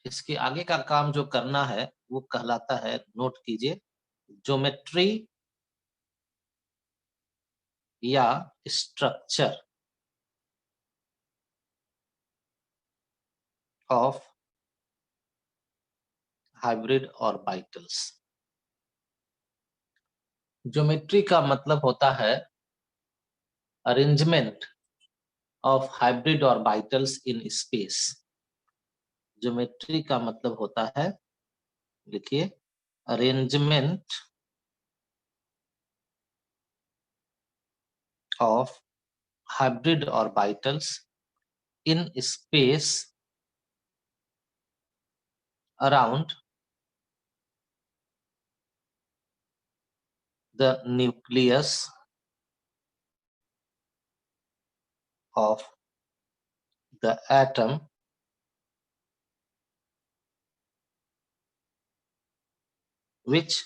इसके आगे का काम जो करना है वो कहलाता है, नोट कीजिए, ज्योमेट्री या structure of hybrid orbitals. Geometry का मतलब होता है arrangement of hybrid orbitals in space. Geometry का मतलब होता है, लिखिए, arrangement of hybrid orbitals in space around the nucleus of the atom which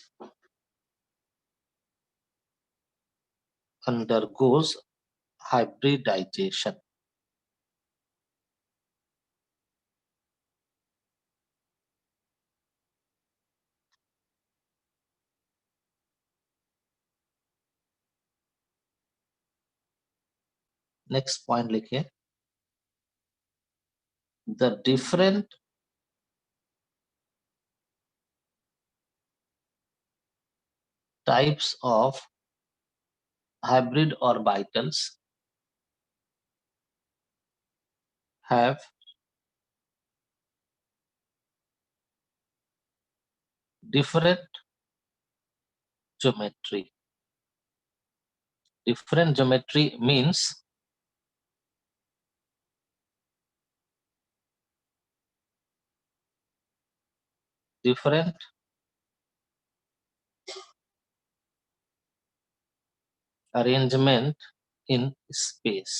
undergoes hybridization। Next point लिखिए, the different types of hybrid orbitals have different geometry। different geometry means different arrangement in space।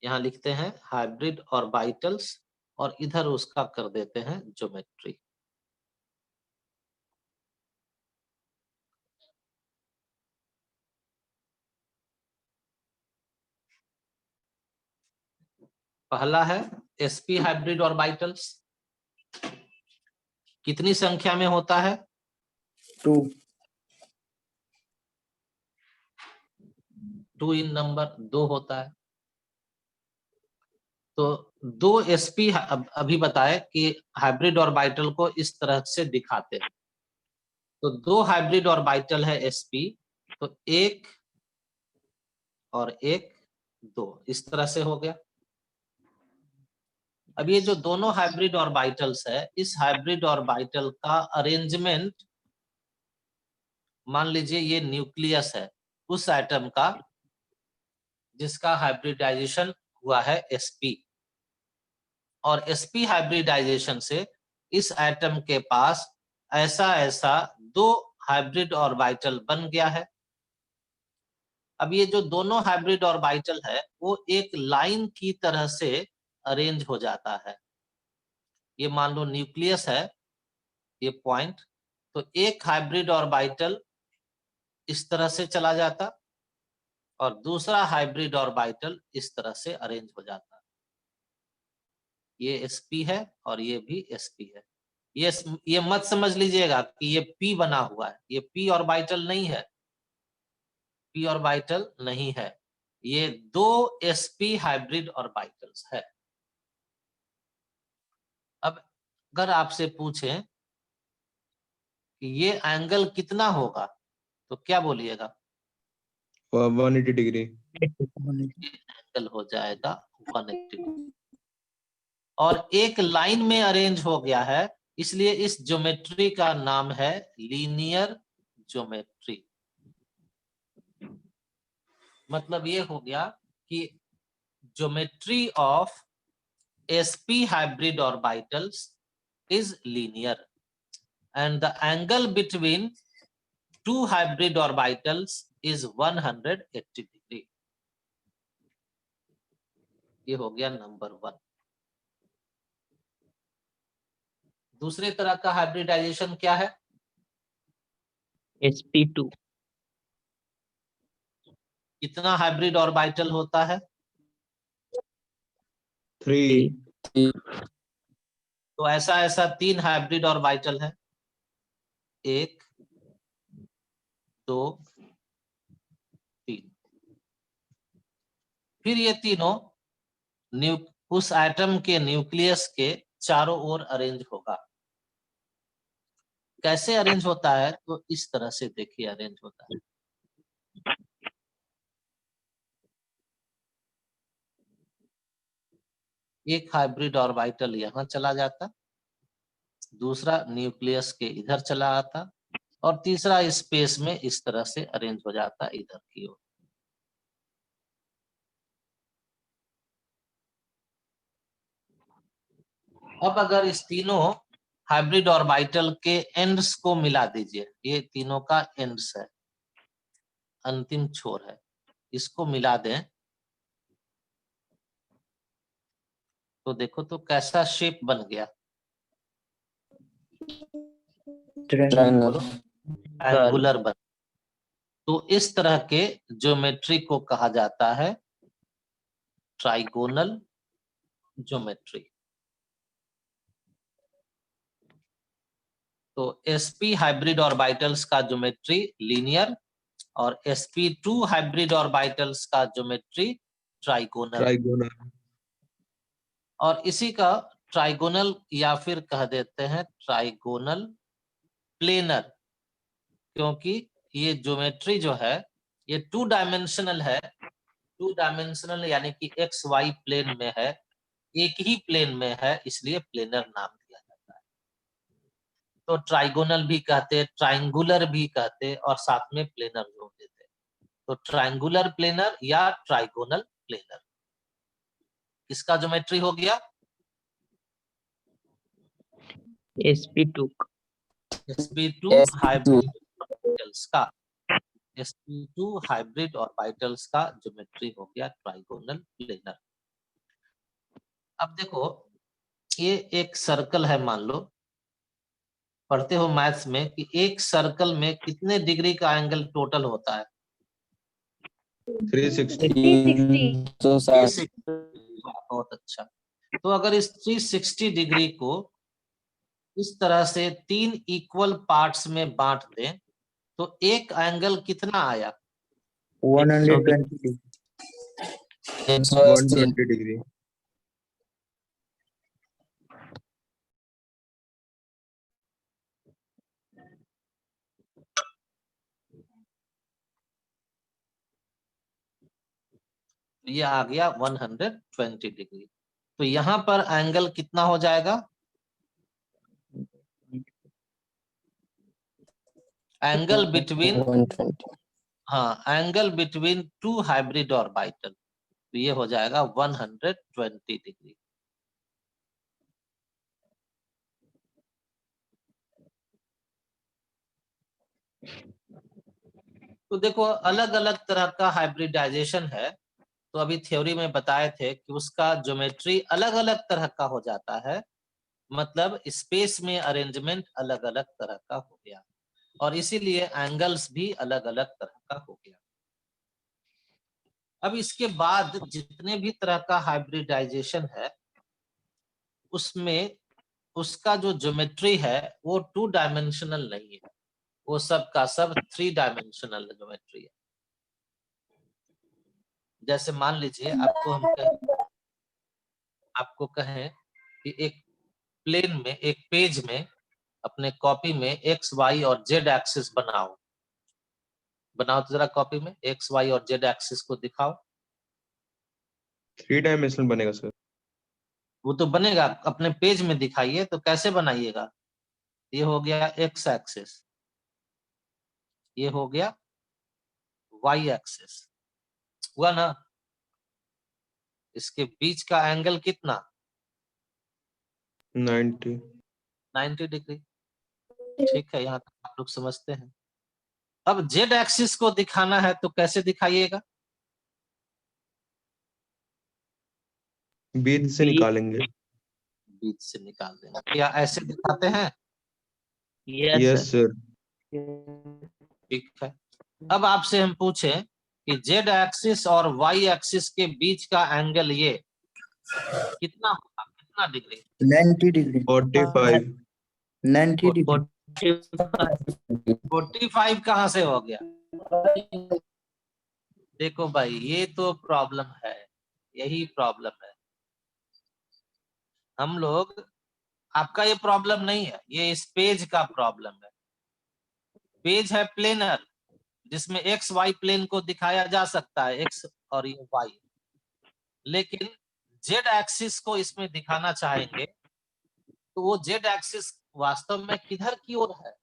यहाँ लिखते हैं hybrid orbitals और इधर उसका कर देते हैं ज्योमेट्री। पहला है sp हाइब्रिड ऑर्बिटल्स, कितनी संख्या में होता है? 2। 2 इन नंबर, 2 होता है। तो 2 sp अभी बताए कि हाइब्रिड ऑर्बिटल को इस तरह से दिखाते हैं। तो 2 हाइब्रिड ऑर्बिटल है sp, तो 1 और 1 2 इस तरह से हो गया। अब ये जो दोनों हाइब्रिड ऑर्बिटल्स है, इस हाइब्रिड ऑर्बिटल का अरेंजमेंट, मान लीजिए ये न्यूक्लियस है उस एटम का जिसका हाइब्रिडाइजेशन हुआ है sp, और sp हाइब्रिडाइजेशन से इस एटम के पास ऐसा ऐसा 2 हाइब्रिड ऑर्बिटल बन गया है। अब ये जो दोनों हाइब्रिड ऑर्बिटल है वो एक लाइन की तरह से अरेंज हो जाता है। ये मान लो न्यूक्लियस है, ये पॉइंट, तो एक हाइब्रिड ऑर्बिटल इस तरह से चला जाता और दूसरा हाइब्रिड ऑर्बिटल इस तरह से अरेंज हो जाता। ये sp है और ये भी sp है। ये मत समझ लीजिएगा कि ये p बना हुआ है, ये p ऑर्बिटल नहीं है, p ऑर्बिटल नहीं है, ये 2 sp हाइब्रिड ऑर्बिटल्स है। अब अगर आपसे पूछें कि ये एंगल कितना होगा तो क्या बोलिएगा? 180 डिग्री। एंगल हो जाएगा 180 डिग्री। और एक लाइन में अरेंज हो गया है, इसलिए इस ज्योमेट्री का नाम है लीनियर ज्योमेट्री। मतलब ये हो गया कि geometry of sp hybrid orbitals is linear and the angle between 2 hybrid orbitals is 180 degree। ये हो गया नंबर 1। दूसरे तरह का हाइब्रिडाइजेशन क्या है? sp2। कितना हाइब्रिड ऑर्बिटल होता है? 3. तो ऐसा ऐसा 3 हाइब्रिड ऑर्बिटल है, 1 2 3। फिर ये तीनों उस एटम के न्यूक्लियस के चारों ओर अरेंज होगा। कैसे अरेंज होता है? तो इस तरह से देखिए अरेंज होता है। एक हाइब्रिड ऑर्बिटल यहाँ चला जाता, दूसरा न्यूक्लियस के इधर चला आता, और तीसरा स्पेस में इस तरह से अरेंज हो जाता इधर की ओर। अब अगर इस तीनों हाइब्रिड ऑर्बिटल के एंड्स को मिला दीजिए, ये तीनों का एंड्स है, अंतिम छोर है, इसको मिला दें तो देखो तो कैसा शेप बन गया, बोलो, एंगुलर बन। तो इस तरह के ज्योमेट्री को कहा जाता है ट्राइगोनल ज्योमेट्री। तो sp हाइब्रिड ऑर्बिटल्स का ज्योमेट्री लीनियर और sp2 हाइब्रिड ऑर्बिटल्स का ज्योमेट्री ट्राइगोनल। Trigonal. और इसी का ट्राइगोनल या फिर कह देते हैं ट्राइगोनल प्लेनर, क्योंकि ये ज्योमेट्री जो है ये 2 डायमेंशनल है। 2 डायमेंशनल यानी कि एक्स वाई प्लेन में है, एक ही प्लेन में है, इसलिए प्लेनर नाम दिया जाता है। तो ट्राइगोनल भी कहते, ट्राइंगुलर भी कहते, और साथ में प्लेनर जोड़ देते। तो ट्राइंगुलर प्लेनर या ट्राइगोनल प्लेनर, किसका ज्योमेट्री हो गया? sp2 sp2 हाइब्रिड ऑर्बिटल्स का, sp2 हाइब्रिड ऑर्बिटल्स का ज्योमेट्री हो गया ट्राइगोनल प्लेनर। अब देखो ये एक सर्कल है, मान लो पढ़ते हो मैथ्स में कि एक सर्कल में कितने डिग्री का एंगल टोटल होता है? 360. 360। बहुत अच्छा। तो अगर इस 360 डिग्री को इस तरह से 3 इक्वल पार्ट्स में बांट दें तो एक एंगल कितना आया? 120 120 degree. ये आ गया 120 डिग्री। तो यहाँ पर एंगल कितना हो जाएगा? एंगल बिटवीन, 120 हाँ, एंगल बिटवीन 2 हाइब्रिड ऑर्बिटल, तो ये हो जाएगा 120 डिग्री। तो देखो अलग अलग तरह का हाइब्रिडाइजेशन है, तो अभी थ्योरी में बताए थे कि उसका ज्योमेट्री अलग अलग तरह का हो जाता है, मतलब स्पेस में अरेंजमेंट अलग अलग तरह का हो गया, और इसीलिए एंगल्स भी अलग अलग तरह का हो गया। अब इसके बाद जितने भी तरह का हाइब्रिडाइजेशन है उसमें उसका जो ज्योमेट्री है वो 2 डायमेंशनल नहीं है, वो सब का सब 3 डायमेंशनल ज्योमेट्री है। जैसे मान लीजिए आपको कहें कि एक प्लेन में, एक पेज में, अपने कॉपी में एक्स वाई और जेड एक्सिस बनाओ, बनाओ तो जरा कॉपी में एक्स वाई और जेड एक्सिस को दिखाओ। 3 dimensional बनेगा सर. वो तो बनेगा, अपने पेज में दिखाइए तो कैसे बनाइएगा? ये हो गया एक्स एक्सिस, ये हो गया वाई एक्सिस, हुआ ना? इसके बीच का एंगल कितना? 90. 90 डिग्री। ठीक है, यहाँ तक आप लोग समझते हैं। अब जेड एक्सिस को दिखाना है तो कैसे दिखाइएगा? बीच से निकालेंगे. बीच से निकाल देंगे, क्या ऐसे दिखाते हैं? Yes sir. ठीक है। अब आपसे हम पूछें कि जेड एक्सिस और वाई एक्सिस के बीच का एंगल ये कितना होगा, कितना डिग्री? 90 डिग्री 45 90 डिग्री 45 कहाँ से हो गया? देखो भाई, ये तो प्रॉब्लम है, यही प्रॉब्लम है। हम लोग, आपका ये प्रॉब्लम नहीं है, ये इस पेज का प्रॉब्लम है। पेज है प्लेनर, जिसमें एक्स वाई प्लेन को दिखाया जा सकता है, एक्स और ये वाई, लेकिन जेड एक्सिस को इसमें दिखाना चाहेंगे तो वो जेड एक्सिस वास्तव में किधर की ओर है?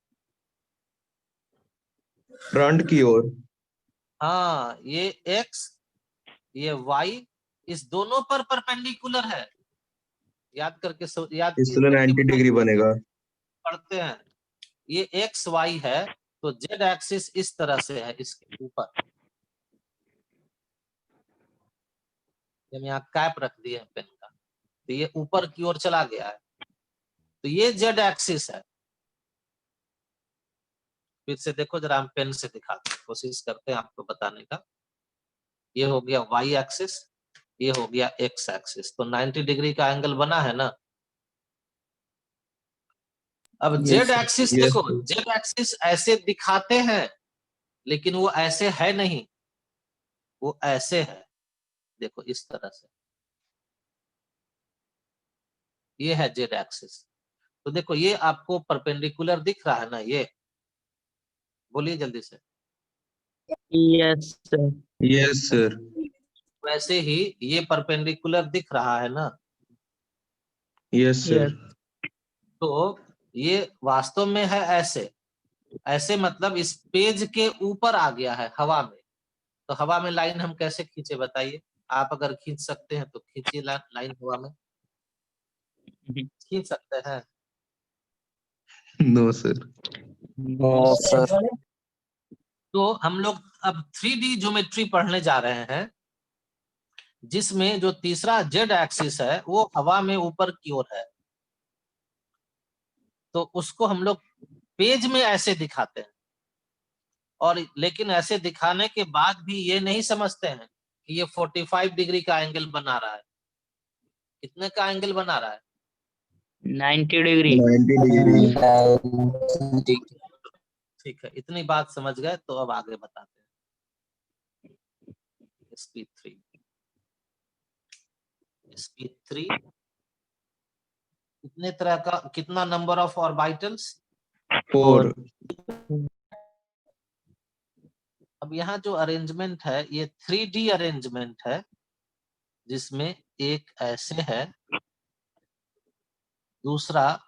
फ्रंट की ओर। हाँ, ये एक्स ये वाई इस दोनों पर परपेंडिकुलर है। याद करके याद इसलिए करके 90 डिग्री बनेगा। पढ़ते हैं। ये एक्स वाई है तो जेड एक्सिस इस तरह से है, इसके ऊपर। हम यहाँ कैप रख दिए हैं पेन का, तो ये ऊपर की ओर चला गया है, तो ये जेड एक्सिस है। फिर से देखो जरा, हम पेन से दिखाते हैं, कोशिश करते हैं आपको बताने का। ये हो गया वाई एक्सिस, ये हो गया एक्स एक्सिस, तो 90 डिग्री का एंगल बना है ना। अब Yes, Z sir. Axis Yes, देखो, sir. जेड एक्सिस ऐसे दिखाते हैं लेकिन वो ऐसे है नहीं, वो ऐसे है। देखो इस तरह से, ये है जेड एक्सिस। तो देखो ये आपको परपेंडिकुलर दिख रहा है ना, ये बोलिए जल्दी से। Yes, sir. Yes, sir. वैसे ही ये परपेंडिकुलर दिख रहा है ना, Yes, sir. Yes. तो ये वास्तव में है ऐसे। ऐसे मतलब इस पेज के ऊपर आ गया है हवा में। तो हवा में लाइन हम कैसे खींचे बताइए? आप अगर खींच सकते हैं तो खींचिए लाइन हवा में, खींच सकते हैं? No, sir. No, sir. तो हम लोग अब 3D ज्योमेट्री पढ़ने जा रहे हैं, जिसमें जो तीसरा जेड एक्सिस है वो हवा में ऊपर की ओर है। तो उसको हम लोग पेज में ऐसे दिखाते हैं, और लेकिन ऐसे दिखाने के बाद भी ये नहीं समझते हैं कि ये 45 डिग्री का एंगल बना रहा है। कितने का एंगल बना रहा है? 90 डिग्री 90 डिग्री। ठीक है, इतनी बात समझ गए तो अब आगे बताते हैं। sp3 कितने तरह का, कितना नंबर ऑफ ऑर्बिटल्स? 4 अब यहाँ जो अरेंजमेंट है ये 3D अरेंजमेंट है, जिसमें एक ऐसे है, दूसरा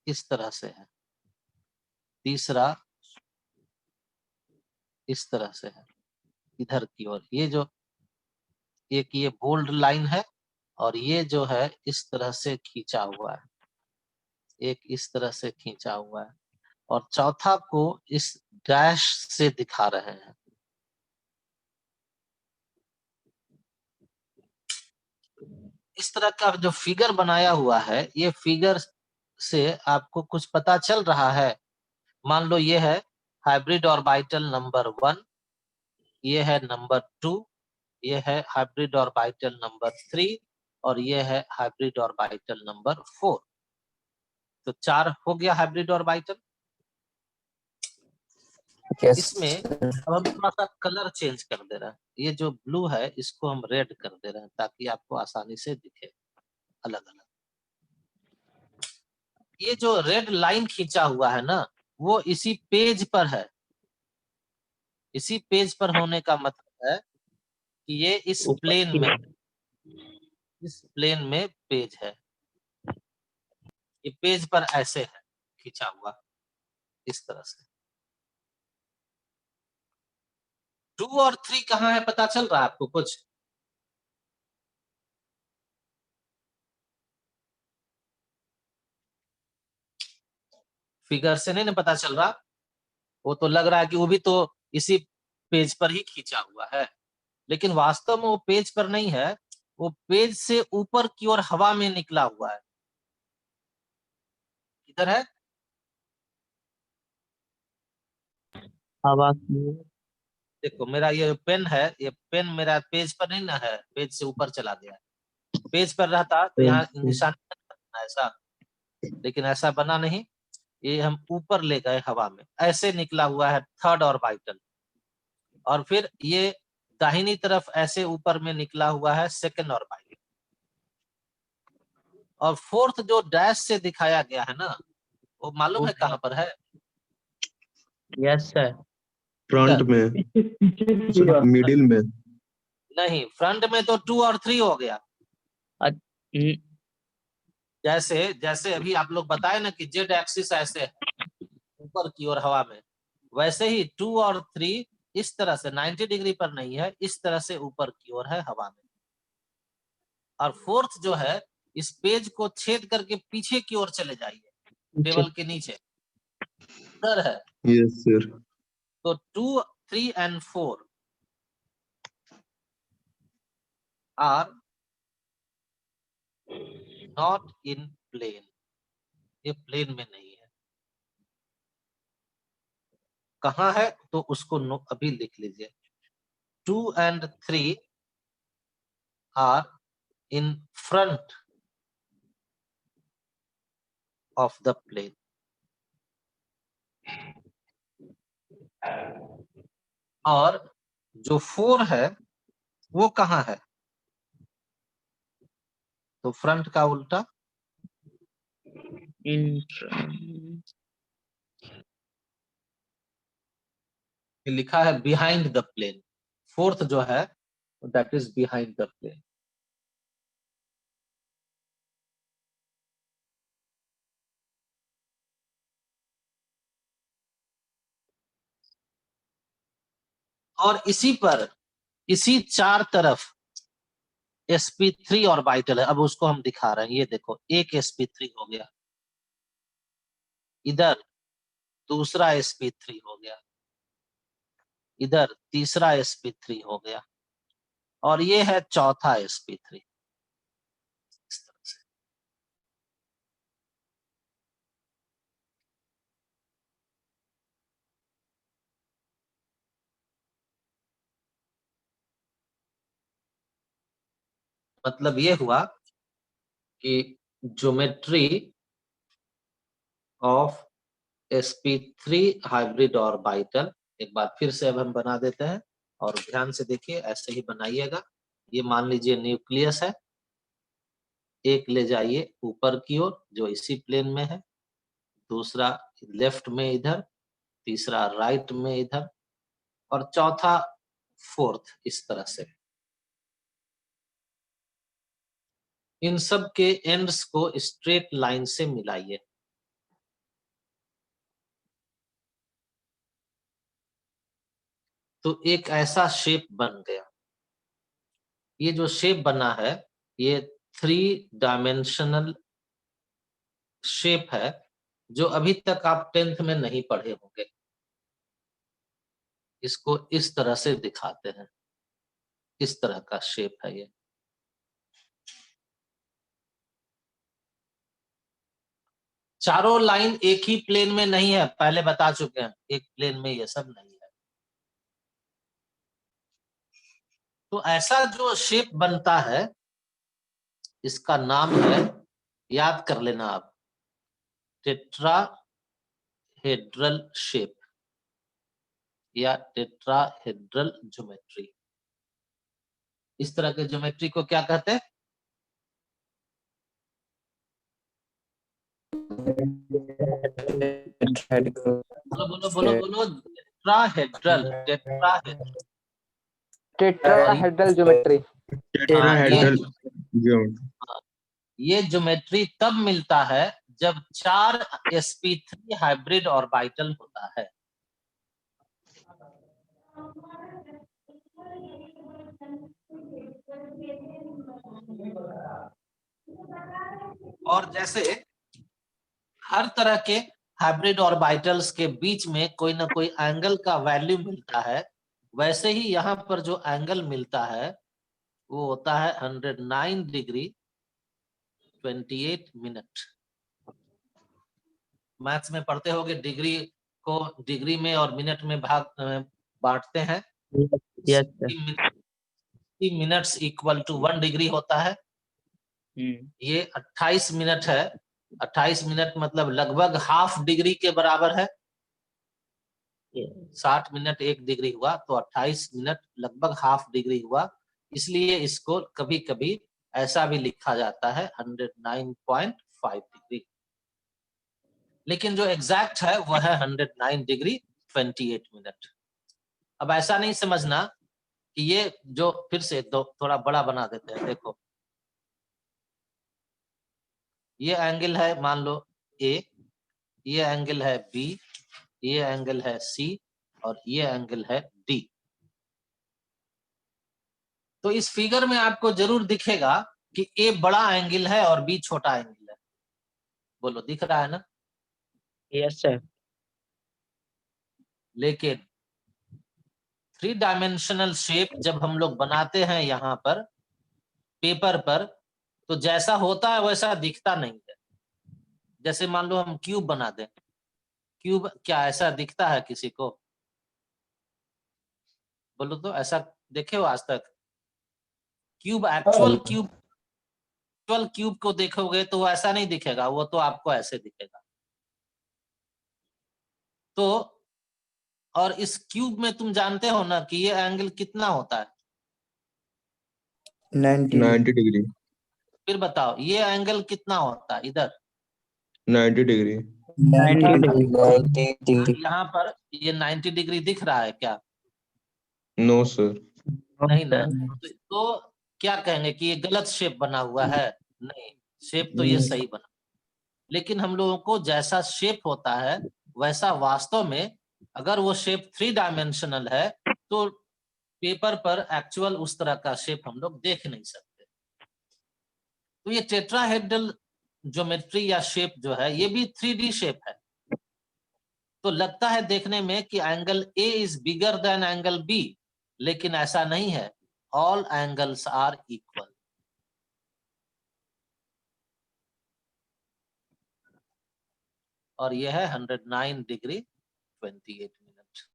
इस तरह से है, तीसरा इस तरह से है इधर की ओर। ये जो एक ये बोल्ड लाइन है, और ये जो है इस तरह से खींचा हुआ है, एक इस तरह से खींचा हुआ है, और चौथा को इस डैश से दिखा रहे हैं। इस तरह का जो फिगर बनाया हुआ है, ये फिगर से आपको कुछ पता चल रहा है? मान लो ये है हाइब्रिड ऑर्बिटल नंबर 1, ये है नंबर 2, ये है हाइब्रिड ऑर्बिटल नंबर 3, और ये है हाइब्रिड ऑर्बिटल नंबर 4। तो 4 हो गया हाइब्रिड ऑर्बिटल। Yes. इसमें अब हम थोड़ा सा कलर चेंज कर दे रहे हैं। ये जो ब्लू है इसको हम रेड कर दे रहे हैं, ताकि आपको आसानी से दिखे अलग अलग। ये जो रेड लाइन खींचा हुआ है ना, वो इसी पेज पर है। इसी पेज पर होने का मतलब है कि ये इस प्लेन में, इस प्लेन में पेज है। ये पेज पर ऐसे है खींचा हुआ, इस तरह से। 2 और 3 कहाँ है, पता चल रहा है आपको कुछ? फिगर से नहीं ना पता चल रहा? वो तो लग रहा है कि वो भी तो इसी पेज पर ही खींचा हुआ है, लेकिन वास्तव में वो पेज पर नहीं है, वो पेज से ऊपर की ओर हवा में निकला हुआ है। किधर है? हवा की देखो मेरा ये पेन है, ये पेन मेरा पेज पर नहीं ना है, पेज से ऊपर चला गया है। पेज पर रहता तो यहाँ निशान ऐसा, लेकिन ऐसा बना नहीं, ये हम ऊपर ले गए हवा में, ऐसे निकला हुआ है थर्ड ऑर्बिटल। और फिर ये दाहिनी तरफ ऐसे ऊपर में निकला हुआ है सेकंड ऑर्बिटल। और फोर्थ जो डैश से दिखाया गया है ना, वो मालूम है कहाँ पर है? Yes sir. फ्रंट में, मिडिल में। नहीं, फ्रंट में तो 2 और 3 हो गया। जैसे जैसे अभी आप लोग बताए ना कि जेड एक्सिस ऐसे है ऊपर की ओर हवा में, वैसे ही 2 और 3 इस तरह से 90 डिग्री पर नहीं है, इस तरह से ऊपर की ओर है हवा में। और फोर्थ जो है, इस पेज को छेद करके पीछे की ओर चले जाइए, टेबल के नीचे इधर है। Yes sir. तो 2, 3 and 4 are not in plane, ये प्लेन में नहीं है। कहाँ है तो उसको अभी लिख लीजिए। 2 and 3 are in front of the plane. और जो 4 है वो कहाँ है? तो फ्रंट का उल्टा लिखा है बिहाइंड द प्लेन। फोर्थ जो है that is behind the plane. और इसी पर, इसी चार तरफ sp3 ऑर्बिटल है। अब उसको हम दिखा रहे हैं, ये देखो, एक sp3 हो गया, इधर दूसरा sp3 हो गया, इधर तीसरा sp3 हो गया, और ये है चौथा sp3। इस तरह से मतलब ये हुआ कि geometry of sp3 hybrid orbital, एक बार फिर से अब हम बना देते हैं, और ध्यान से देखिए, ऐसे ही बनाइएगा। ये मान लीजिए न्यूक्लियस है, एक ले जाइए ऊपर की ओर जो इसी प्लेन में है, दूसरा लेफ्ट में इधर, तीसरा राइट में इधर, और चौथा फोर्थ इस तरह से। इन सब के एंड्स को स्ट्रेट लाइन से मिलाइए। तो एक ऐसा शेप बन गया। ये जो शेप बना है, ये 3 डायमेंशनल शेप है, जो अभी तक आप 10th में नहीं पढ़े होंगे। इसको इस तरह से दिखाते हैं, इस तरह का शेप है ये। चारों लाइन एक ही प्लेन में नहीं है, पहले बता चुके हैं, एक प्लेन में ये सब नहीं है। तो ऐसा जो शेप बनता है, इसका नाम है, याद कर लेना आप, टेट्राहेड्रल शेप या टेट्राहेड्रल ज्योमेट्री। इस तरह के ज्योमेट्री को क्या कहते हैं? बोलो बोलो बोलो बोलो, tetrahedral, tetrahedral. Tetrahedral geometry. Tetrahedral geometry. ये ज्योमेट्री तब मिलता है जब 4 sp3 हाइब्रिड ऑर्बिटल होता है। और जैसे हर तरह के हाइब्रिड ऑर्बिटल्स के बीच में कोई ना कोई एंगल का वैल्यू मिलता है, वैसे ही यहाँ पर जो एंगल मिलता है वो होता है 109 डिग्री 28 मिनट। मैथ्स में पढ़ते होगे डिग्री को डिग्री में और मिनट में बांटते हैं। Yes, sir. 60 minutes equal to 1 degree होता है। ये 28 मिनट है। 28 मिनट मतलब लगभग हाफ डिग्री के बराबर है। 60 मिनट 1 डिग्री हुआ तो 28 मिनट लगभग हाफ डिग्री हुआ, इसलिए इसको कभी कभी ऐसा भी लिखा जाता है 109.5 डिग्री, लेकिन जो एग्जैक्ट है वह है 109 डिग्री 28 मिनट। अब ऐसा नहीं समझना कि ये जो, फिर से थोड़ा बड़ा बना देते हैं। देखो ये एंगल है मान लो ए, ये एंगल है बी, ये एंगल है सी और ये एंगल है डी। तो इस फिगर में आपको जरूर दिखेगा कि ए बड़ा एंगल है और बी छोटा एंगल है। बोलो दिख रहा है ना? Yes, sir. लेकिन 3 डायमेंशनल शेप जब हम लोग बनाते हैं यहाँ पर पेपर पर, तो जैसा होता है वैसा दिखता नहीं है। जैसे मान लो हम क्यूब बना दें, क्यूब क्या ऐसा दिखता है किसी को? बोलो तो, ऐसा देखे हो आज तक? क्यूब एक्चुअल क्यूब को देखोगे तो वो ऐसा नहीं दिखेगा, वो तो आपको ऐसे दिखेगा। तो और इस क्यूब में तुम जानते हो ना कि ये एंगल कितना होता है? 90 डिग्री। फिर बताओ ये एंगल कितना होता है इधर? 90 डिग्री। 90 degree. यहाँ पर ये 90 डिग्री दिख रहा है क्या? No sir. नहीं ना। तो क्या कहेंगे कि ये गलत शेप बना हुआ है? नहीं, शेप तो ये सही बना। लेकिन हम लोगों को जैसा शेप होता है वैसा वास्तव में, अगर वो शेप 3 डायमेंशनल है तो पेपर पर एक्चुअल उस तरह का शेप हम लोग देख नहीं सकते। तो ये टेट्राहेड्रल ज्योमेट्री या शेप जो है ये भी 3D शेप है। तो लगता है देखने में कि angle A is bigger than angle B, लेकिन ऐसा नहीं है। All angles are equal. और यह है 109 डिग्री 28